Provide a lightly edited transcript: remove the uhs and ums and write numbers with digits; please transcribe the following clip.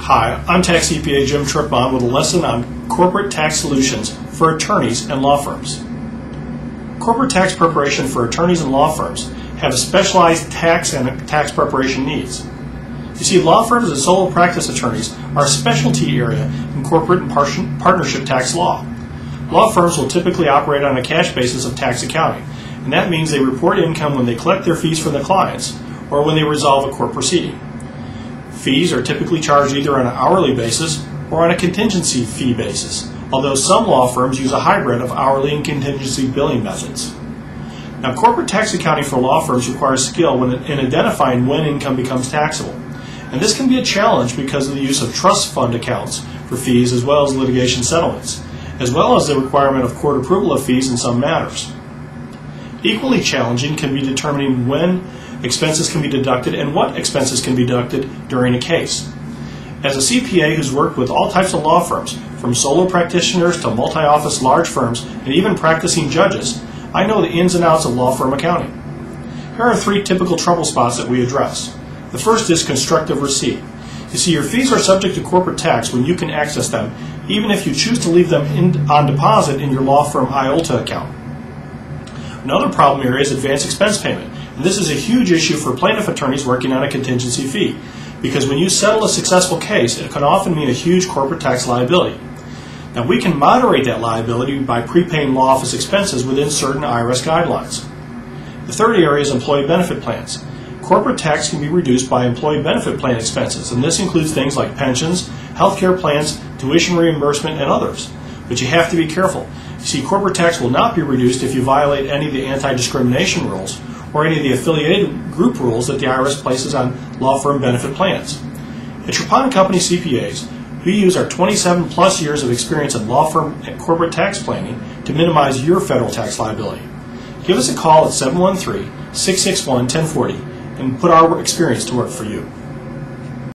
Hi, I'm Tax CPA Jim Tripon with a lesson on corporate tax solutions for attorneys and law firms. Corporate tax preparation for attorneys and law firms have specialized tax and tax preparation needs. You see, law firms and solo practice attorneys are a specialty area in corporate and partnership tax law. Law firms will typically operate on a cash basis of tax accounting, and that means they report income when they collect their fees from the clients or when they resolve a court proceeding. Fees are typically charged either on an hourly basis or on a contingency fee basis, although some law firms use a hybrid of hourly and contingency billing methods. Now, corporate tax accounting for law firms requires skill in identifying when income becomes taxable, and this can be a challenge because of the use of trust fund accounts for fees as well as litigation settlements, as well as the requirement of court approval of fees in some matters. Equally challenging can be determining when expenses can be deducted and what expenses can be deducted during a case. As a CPA who's worked with all types of law firms, from solo practitioners to multi-office large firms and even practicing judges, I know the ins and outs of law firm accounting. Here are 3 typical trouble spots that we address. The first is constructive receipt. You see, your fees are subject to corporate tax when you can access them, even if you choose to leave them on deposit in your law firm IOLTA account. Another problem area is advance expense payment. And this is a huge issue for plaintiff attorneys working on a contingency fee, because when you settle a successful case, it can often mean a huge corporate tax liability. Now, we can moderate that liability by prepaying law office expenses within certain IRS guidelines. The third area is employee benefit plans. Corporate tax can be reduced by employee benefit plan expenses, and this includes things like pensions, health care plans, tuition reimbursement, and others. But you have to be careful. You see, corporate tax will not be reduced if you violate any of the anti-discrimination rules or any of the affiliated group rules that the IRS places on law firm benefit plans. At Tripon & Company CPAs, we use our 27-plus years of experience in law firm and corporate tax planning to minimize your federal tax liability. Give us a call at 713-661-1040 and put our experience to work for you.